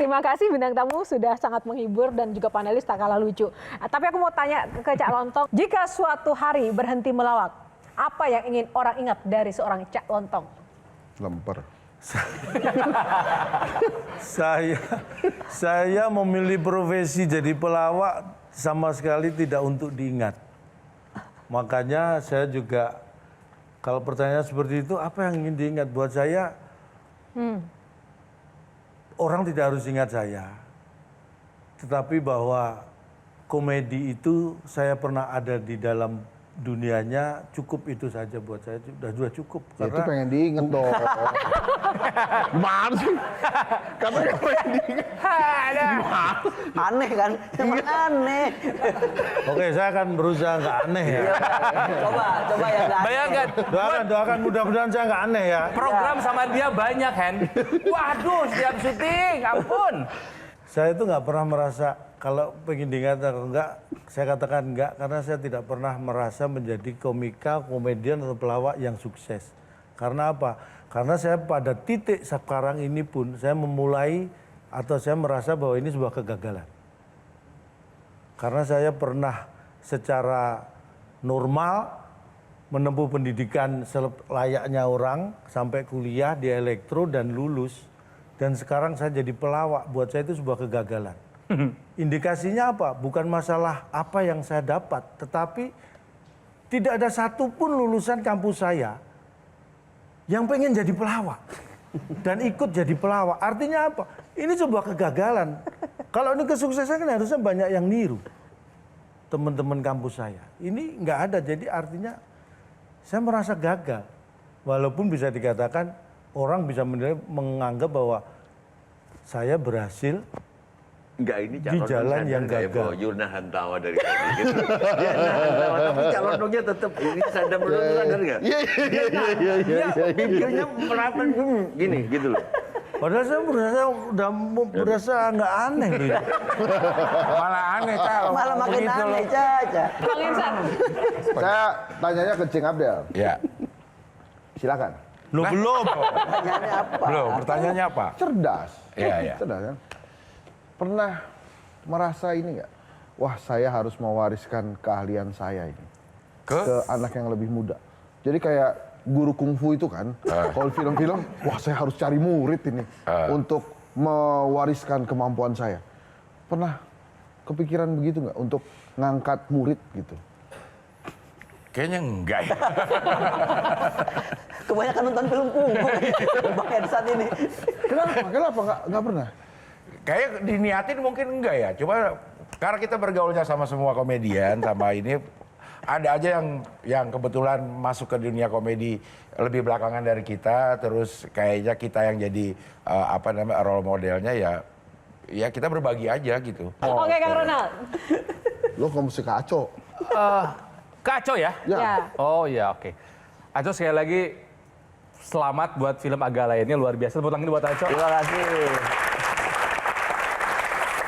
Terima kasih bintang tamu sudah sangat menghibur dan juga panelis tak kalah lucu. Tapi aku mau tanya ke Cak Lontong, jika suatu hari berhenti melawak, apa yang ingin orang ingat dari seorang Cak Lontong? Lemper. Saya memilih profesi jadi pelawak sama sekali tidak untuk diingat. Makanya saya juga, kalau pertanyaan seperti itu, apa yang ingin diingat buat saya? Orang tidak harus ingat saya, tetapi bahwa komedi itu saya pernah ada di dalam dunianya, cukup itu saja buat saya, sudah cukup. Ya, itu pengen diinget dong. Gimana sih? Katanya pengen diinget. Aneh kan? Emang aneh. Oke, saya akan berusaha nggak aneh ya. Coba ya nggak aneh. Bayangkan, Doakan mudah-mudahan saya nggak aneh ya. program sama dia banyak, Hen. Waduh, setiap syuting, ampun. Saya itu nggak pernah merasa, kalau pengen diingat atau enggak, saya katakan enggak, karena saya tidak pernah merasa menjadi komedian atau pelawak yang sukses. Karena apa? Karena saya pada titik sekarang ini pun, saya memulai atau saya merasa bahwa ini sebuah kegagalan. Karena saya pernah secara normal menempuh pendidikan selayaknya orang, sampai kuliah di elektro dan lulus. Dan sekarang saya jadi pelawak, buat saya itu sebuah kegagalan. Indikasinya apa? Bukan masalah apa yang saya dapat, tetapi tidak ada satupun lulusan kampus saya yang pengen jadi pelawak dan ikut jadi pelawak. Artinya apa? Ini sebuah kegagalan. Kalau ini kesuksesan kan harusnya banyak yang niru teman-teman kampus saya. Ini nggak ada, jadi artinya saya merasa gagal. Walaupun bisa dikatakan orang bisa menganggap bahwa saya berhasil Enggak, ini di jalan yang gagal. Yuna Hantawa dari tadi gitu. Dia nahan tawa, tapi calon dongnya tetap ini sadar nggak? Iya. Bibirnya merapat gini gitu loh. Padahal saya berasa nggak aneh gitu. Malah aneh, Cak. Malah makin aneh, Caca. Bang Insan. Saya tanyanya ke Cing Abdel. Ya. Silakan. Loh, belum. Pertanyaannya apa? Belum, pertanyaannya apa? Cerdas. Iya. Cerdas kan? Pernah merasa ini nggak? Wah, saya harus mewariskan keahlian saya ini ke anak yang lebih muda. Jadi kayak guru kungfu itu kan, kalau film-film, wah saya harus cari murid ini untuk mewariskan kemampuan saya. Pernah kepikiran begitu nggak untuk ngangkat murid gitu? Kayaknya enggak ya. Kebanyakan nonton film kungfu Bang Edsan ini. Kenapa nggak pernah? Kayak diniatin mungkin enggak ya. Cuma karena kita bergaulnya sama semua komedian, sama ini ada aja yang kebetulan masuk ke dunia komedi lebih belakangan dari kita, terus kayaknya kita yang jadi role modelnya ya kita berbagi aja gitu. Oke, Kang Ronald. Lo kok mesti kacau? Kacau ya? Ya. Oh ya, oke. Aco sekali lagi selamat buat film Agak Lainnya, luar biasa. Tepuk tangan buat Aco. Terima kasih.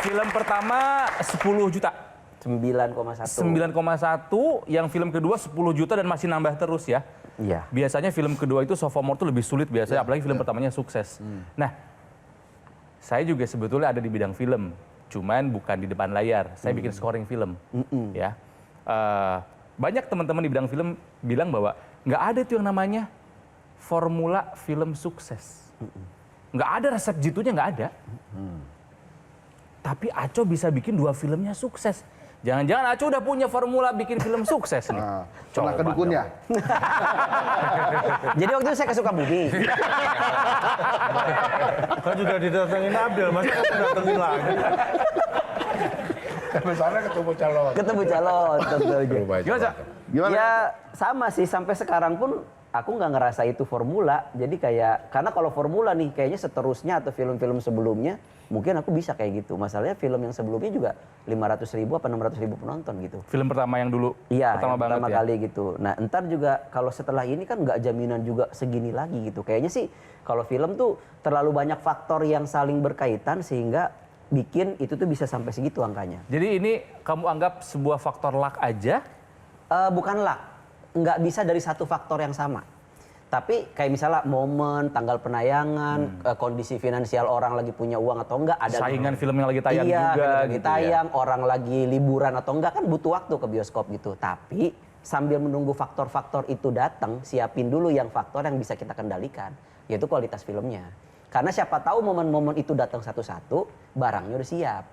Film pertama 10 juta. 9,1. 9,1, yang film kedua 10 juta dan masih nambah terus ya. Iya. Biasanya film kedua itu sophomore tuh lebih sulit biasanya, apalagi film pertamanya sukses. Nah, saya juga sebetulnya ada di bidang film, cuman bukan di depan layar. Saya bikin scoring film, ya. Banyak teman-teman di bidang film bilang bahwa nggak ada tuh yang namanya formula film sukses. Nggak ada resep jitunya, nggak ada. Tapi Aco bisa bikin 2 filmnya sukses. Jangan-jangan Aco udah punya formula bikin film sukses nih. Nah, pernah ke dukunnya? Jadi waktu itu saya ke Sukabumi. Kan sudah didatengin Abdel, masa kamu datengin lagi? Misalnya ketemu calon. Ketemu calon tentunya. Gimana? Ya sama sih, sampai sekarang pun aku nggak ngerasa itu formula. Jadi kayak, karena kalau formula nih kayaknya seterusnya atau film-film sebelumnya mungkin aku bisa kayak gitu. Masalahnya film yang sebelumnya juga 500.000 apa 600.000 penonton gitu. Film pertama yang dulu, Iya, pertama yang banget pertama ya. kali gitu. Nah, entar juga kalau setelah ini kan nggak jaminan juga segini lagi gitu. Kayaknya sih kalau film tuh terlalu banyak faktor yang saling berkaitan sehingga bikin itu tuh bisa sampai segitu angkanya. Jadi ini kamu anggap sebuah faktor luck aja? Bukan luck, nggak bisa dari satu faktor yang sama. Tapi kayak misalnya momen, tanggal penayangan, kondisi finansial orang lagi punya uang atau enggak, ada Saingan film yang lagi tayang iya, juga lagi gitu tayang, orang lagi liburan atau enggak kan butuh waktu ke bioskop gitu. Tapi sambil menunggu faktor-faktor itu datang, siapin dulu yang faktor yang bisa kita kendalikan, yaitu kualitas filmnya. Karena siapa tahu momen-momen itu datang satu-satu, barangnya udah siap.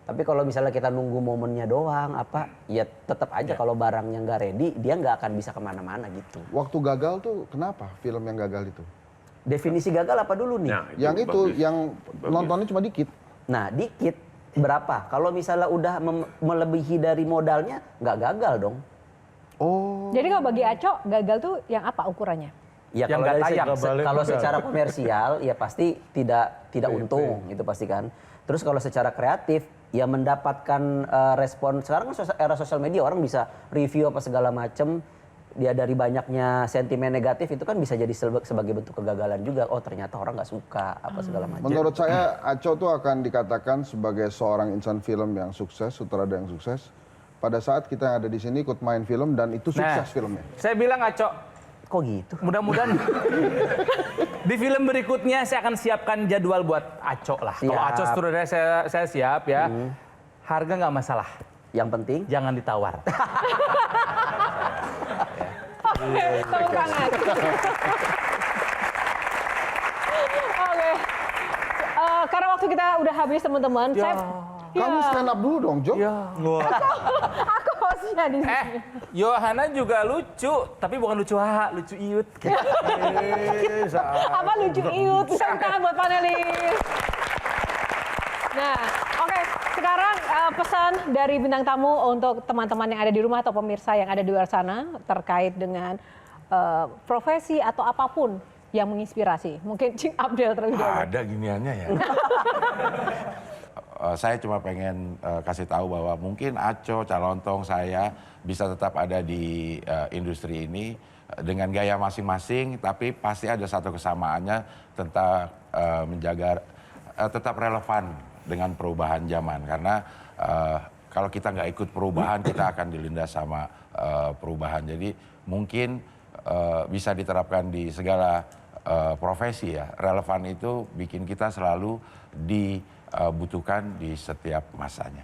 Tapi kalau misalnya kita nunggu momennya doang, ya tetap aja kalau barangnya nggak ready, dia nggak akan bisa kemana-mana gitu. Waktu gagal tuh kenapa film yang gagal itu? Definisi gagal apa dulu nih? Nah, Yang itu, bagus. yang Bagus. nontonnya cuma dikit. Nah, dikit berapa? Kalau misalnya udah melebihi dari modalnya, nggak gagal dong. Oh. Jadi kalau bagi Aco, gagal tuh yang apa ukurannya? Ya Yang kalau nggak dari tayang. kalau secara komersial ya pasti tidak untung gitu pasti kan. Terus kalau secara kreatif ya mendapatkan respon, sekarang kan era sosial media orang bisa review apa segala macem, dia dari banyaknya sentimen negatif itu kan bisa jadi sebagai bentuk kegagalan juga. Oh ternyata orang nggak suka apa segala macam. Menurut saya Aco tuh akan dikatakan sebagai seorang insan film yang sukses, sutradara yang sukses. Pada saat kita yang ada di sini ikut main film dan itu sukses filmnya. Saya bilang Aco, Kok gitu? mudah-mudahan di film berikutnya saya akan siapkan jadwal buat Aco lah. Kalau Siap. Aco sutradara saya siap ya. Harga nggak masalah, Yang penting jangan ditawar. Oke, tepuk tangan. Oke. Karena waktu kita udah habis teman-teman, Kamu stand up dulu dong, Jo. Wah, aku hostnya di sini. Yohana juga lucu, tapi bukan lucu haha, lucu iut. Apa lucu iut, tepuk tangan buat panelis. Nah, oke. Sekarang pesan dari bintang tamu untuk teman-teman yang ada di rumah atau pemirsa yang ada di luar sana terkait dengan profesi atau apapun yang menginspirasi. Mungkin Cing Abdel terlebih dahulu. Ada giniannya ya. Saya cuma pengen kasih tahu bahwa mungkin Aco, Calontong, saya bisa tetap ada di industri ini dengan gaya masing-masing, tapi pasti ada satu kesamaannya tentang menjaga tetap relevan dengan perubahan zaman. Karena kalau kita nggak ikut perubahan, kita akan dilindas sama perubahan. Jadi mungkin bisa diterapkan di segala profesi ya. Relevan itu bikin kita selalu dibutuhkan di setiap masanya.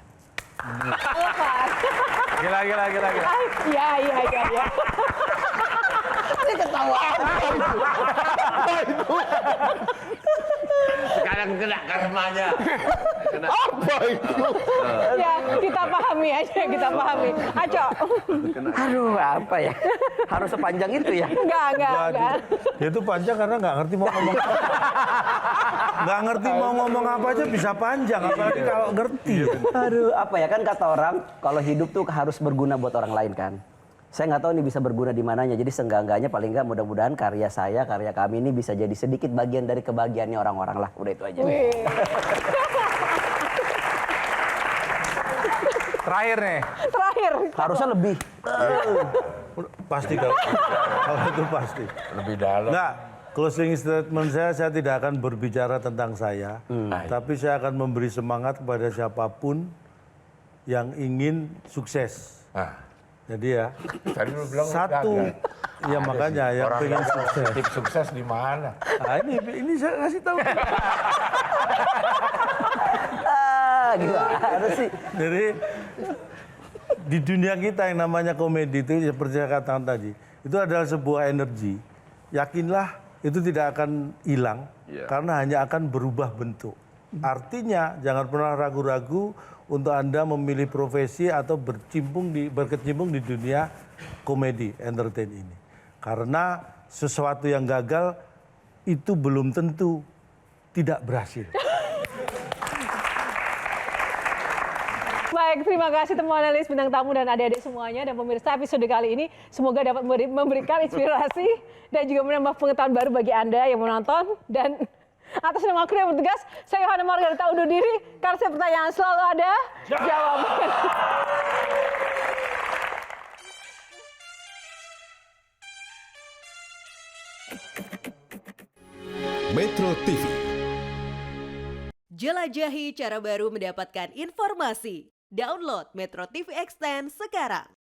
Gila. Iya. Ini ketawa. Sekarang kena karmanya. Apa itu? Ya, kita pahami aja, kita pahami. Aco. aduh apa ya? Harus sepanjang itu ya? Enggak. dia itu panjang karena nggak ngerti mau ngomong apa. Nggak ngerti mau ngomong apa aja bisa panjang, apalagi kalau ngerti. Aduh, apa ya kan kata orang kalau hidup tuh harus berguna buat orang lain kan. Saya nggak tahu ini bisa berguna di mananya. Jadi seenggak-enggaknya paling nggak mudah-mudahan karya saya, karya kami ini bisa jadi sedikit bagian dari kebahagiaannya orang-orang lah. Udah itu aja. Terakhir nih. Terakhir. Harusnya lebih. Pasti kalau itu pasti. Lebih dalam. Enggak, closing statement saya tidak akan berbicara tentang saya, tapi saya akan memberi semangat kepada siapapun yang ingin sukses. Nah, Jadi ya, tadi lu bilang lu satu, gagal. ya makanya yang Orang pengen gagal, sukses. Tips sukses di mana? Nah, ini saya kasih tahu. Gimana sih? Jadi di dunia kita yang namanya komedi itu seperti saya katakan tadi, itu adalah sebuah energi. Yakinlah itu tidak akan hilang karena hanya akan berubah bentuk. Artinya jangan pernah ragu-ragu untuk Anda memilih profesi atau berkecimpung di dunia komedi, entertain ini. Karena sesuatu yang gagal itu belum tentu tidak berhasil. Baik, terima kasih teman analis, bintang tamu dan adik-adik semuanya dan pemirsa episode kali ini semoga dapat memberikan inspirasi dan juga menambah pengetahuan baru bagi Anda yang menonton. Dan atas nama kru yang bertugas, saya Yohana Margarita undur diri karena saya pertanyaan selalu ada jawaban. Metro TV. Jelajahi cara baru mendapatkan informasi. Download Metro TV Extend sekarang.